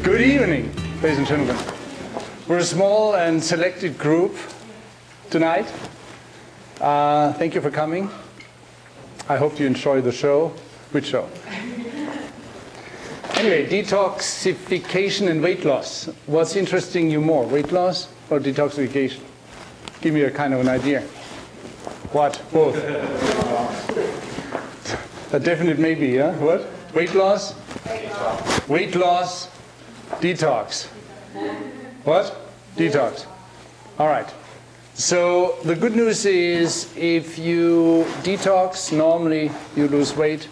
Good evening, ladies and gentlemen. We're a small and selected group tonight. Thank you for coming. I hope you enjoy the show. Which show? Anyway, detoxification and weight loss. What's interesting you more, weight loss or detoxification? Give me a kind of an idea. What? Both. A definite maybe, huh? What? Weight loss? Weight loss. Detox. What? Detox. All right. So the good news is if you detox, normally you lose weight.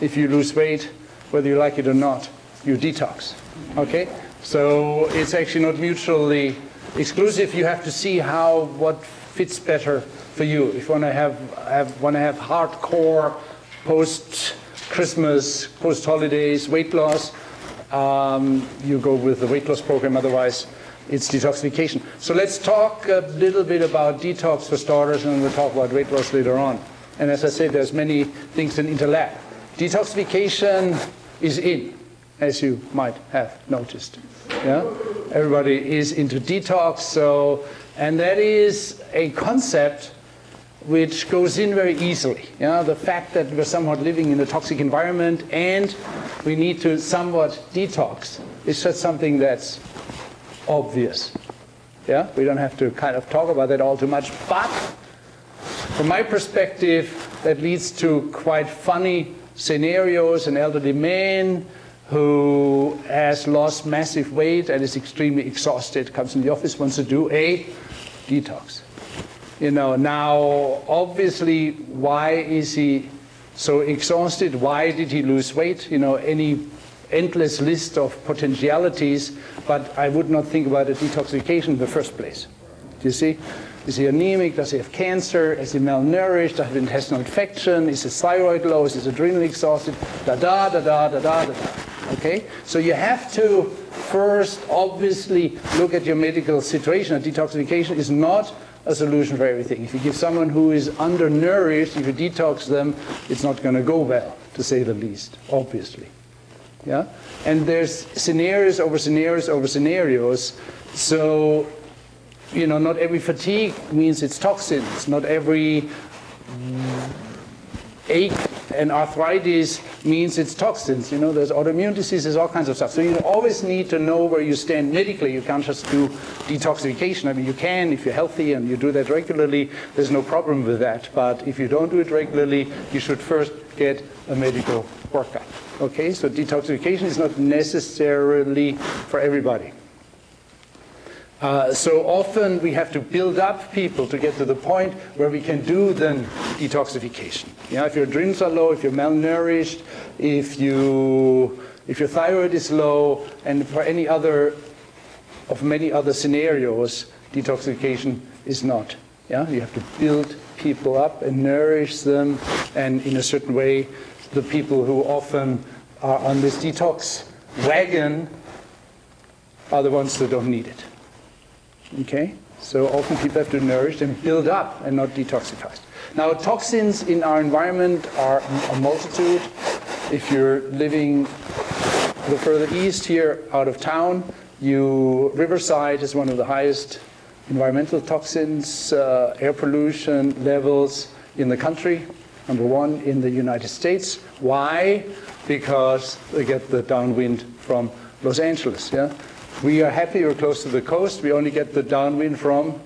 If you lose weight, whether you like it or not, you detox. Okay? So it's actually not mutually exclusive. You have to see what fits better for you. If you want to have hardcore post-Christmas, post-holidays weight loss, you go with the weight loss program. Otherwise, it's detoxification. So let's talk a little bit about detox for starters, and we'll talk about weight loss later on. And as I said, there's many things that interlap. Detoxification is in, as you might have noticed. Yeah? Everybody is into detox, and that is a concept which goes in very easily. Yeah? The fact that we're somewhat living in a toxic environment and we need to somewhat detox is just something that's obvious. Yeah? We don't have to kind of talk about that all too much. But from my perspective, that leads to quite funny scenarios. An elderly man who has lost massive weight and is extremely exhausted, comes in the office, wants to do a detox. You know, now obviously, why is he so exhausted? Why did he lose weight? You know, any endless list of potentialities, but I would not think about a detoxification in the first place. Do you see? Is he anemic? Does he have cancer? Is he malnourished? Does he have intestinal infection? Is his thyroid low? Is his adrenal exhausted? Okay? So you have to first obviously look at your medical situation. A detoxification is not a solution for everything. If you give someone who is undernourished, if you detox them, it's not going to go well, to say the least, obviously. Yeah? And there's scenarios over scenarios over scenarios. So, you know, not every fatigue means it's toxins. Not every ache and arthritis means it's toxins. You know, there's autoimmune diseases, all kinds of stuff. So you always need to know where you stand medically. You can't just do detoxification. I mean, you can if you're healthy and you do that regularly. There's no problem with that. But if you don't do it regularly, you should first get a medical workup. Okay, so detoxification is not necessarily for everybody. So often we have to build up people to get to the point where we can do then detoxification. Yeah, if your adrenals are low, if you're malnourished, if your thyroid is low, and for any other of many other scenarios, detoxification is not. Yeah, you have to build people up and nourish them, and in a certain way, the people who often are on this detox wagon are the ones that don't need it. Okay? So often people have to nourish and build up and not detoxify. Now, toxins in our environment are a multitude. If you're living the further east here out of town, Riverside is one of the highest environmental toxins, air pollution levels in the country. #1 in the United States. Why? Because they get the downwind from Los Angeles. Yeah? We are happy we're close to the coast. We only get the downwind from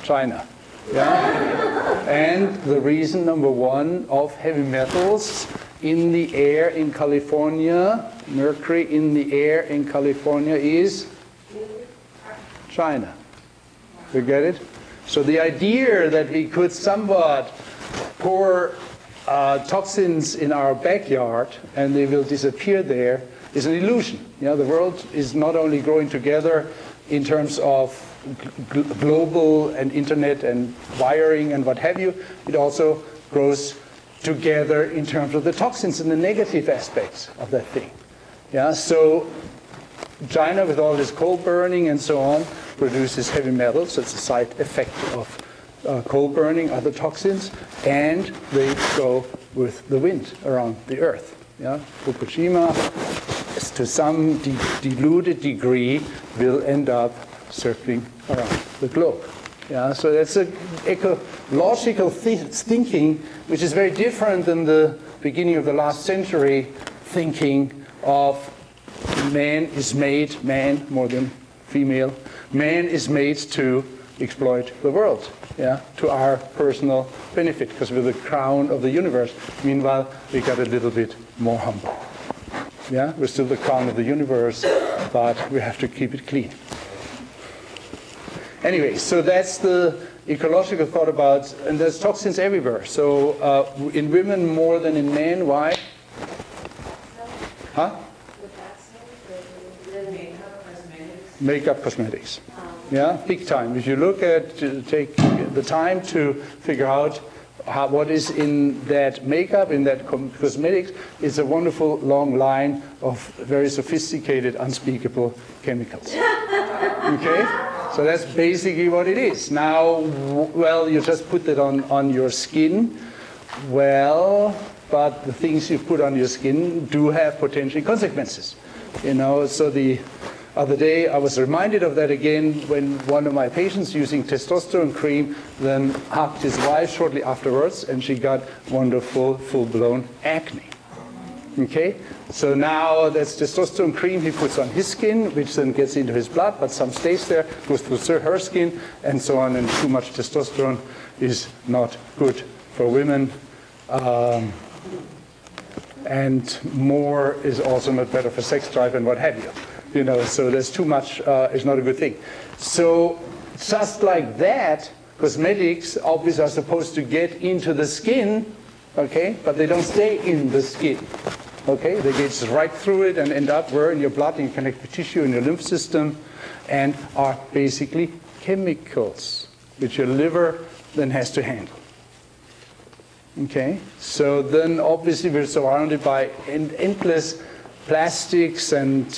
China. Yeah? And the reason, #1, of heavy metals in the air in California, mercury in the air in California is China. You get it? So the idea that we could somewhat pour toxins in our backyard and they will disappear there is an illusion. You know, the world is not only growing together in terms of global and internet and wiring and what have you, it also grows together in terms of the toxins and the negative aspects of that thing. Yeah, so China, with all this coal burning and so on, produces heavy metals. That's a side effect of coal burning, other toxins, and they go with the wind around the earth. Yeah? Fukushima, to some diluted degree, will end up circling around the globe. Yeah, so that's an ecological thinking, which is very different than the beginning of the last century thinking of man is made, man more than female, man is made to exploit the world, yeah, to our personal benefit, because we're the crown of the universe. Meanwhile, we got a little bit more humble. Yeah, we're still the crown of the universe, but we have to keep it clean. Anyway, so that's the ecological thought about, and there's toxins everywhere. So in women more than in men, why? Huh? Makeup, cosmetics. Yeah, big time. If you look at, take the time to figure out what is in that makeup, in that cosmetics, it's a wonderful long line of very sophisticated, unspeakable chemicals. Okay? So that's basically what it is. Now, well, you just put that on your skin. Well, but the things you put on your skin do have potential consequences. You know, so the other day I was reminded of that again when one of my patients using testosterone cream then hugged his wife shortly afterwards, and she got wonderful full-blown acne. Okay, so now that's testosterone cream he puts on his skin, which then gets into his blood, but some stays there, goes through her skin, and so on. And too much testosterone is not good for women, and more is also not better for sex drive and what have you. You know, so there's too much is not a good thing. So just like that, cosmetics obviously are supposed to get into the skin, okay, but they don't stay in the skin. Okay, they get right through it and end up where in your blood, in your connective tissue, in your lymph system, and are basically chemicals which your liver then has to handle. Okay, so then obviously we're surrounded by endless plastics and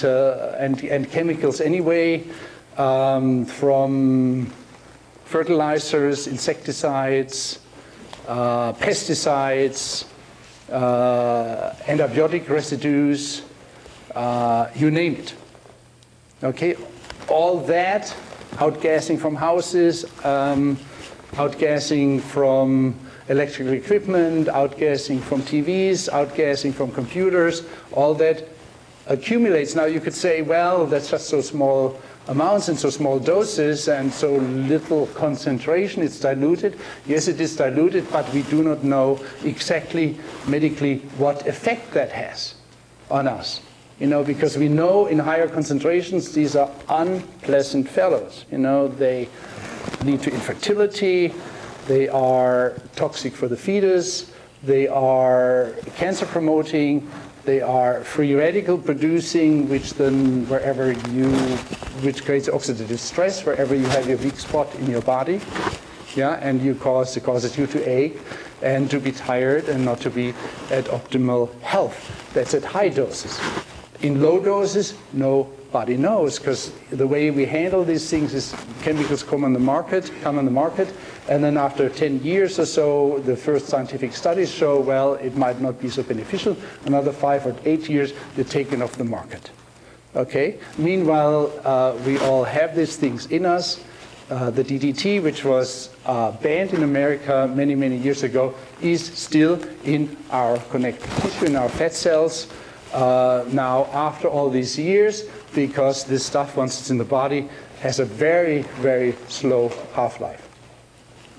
chemicals anyway, from fertilizers, insecticides, pesticides, antibiotic residues, you name it. Okay, all that, outgassing from houses, outgassing from electrical equipment, outgassing from TVs, outgassing from computers, all that accumulates. Now you could say, well, that's just so small amounts and so small doses and so little concentration, it's diluted. Yes, it is diluted, but we do not know exactly medically what effect that has on us. You know, because we know in higher concentrations these are unpleasant fellows. You know, they lead to infertility, they are toxic for the fetus, they are cancer promoting, they are free radical producing, which then which creates oxidative stress wherever you have your weak spot in your body. Yeah, and it causes you to ache and to be tired and not to be at optimal health. That's at high doses. In low doses, nobody knows, because the way we handle these things is chemicals come on the market, and then after 10 years or so, the first scientific studies show, well, it might not be so beneficial. Another 5 or 8 years, they're taken off the market. Okay? Meanwhile, we all have these things in us. The DDT, which was banned in America many, many years ago, is still in our connective tissue, in our fat cells. Now, after all these years, because this stuff, once it's in the body, has a very, very slow half-life.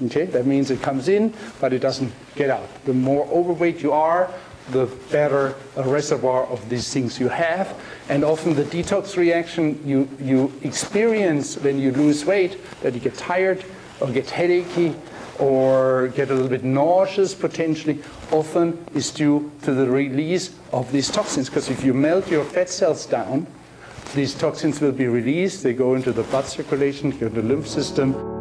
Okay, that means it comes in, but it doesn't get out. The more overweight you are, the better a reservoir of these things you have. And often the detox reaction you experience when you lose weight, that you get tired or get headachy or get a little bit nauseous potentially, often is due to the release of these toxins. Because if you melt your fat cells down, these toxins will be released. They go into the blood circulation, go into the lymph system.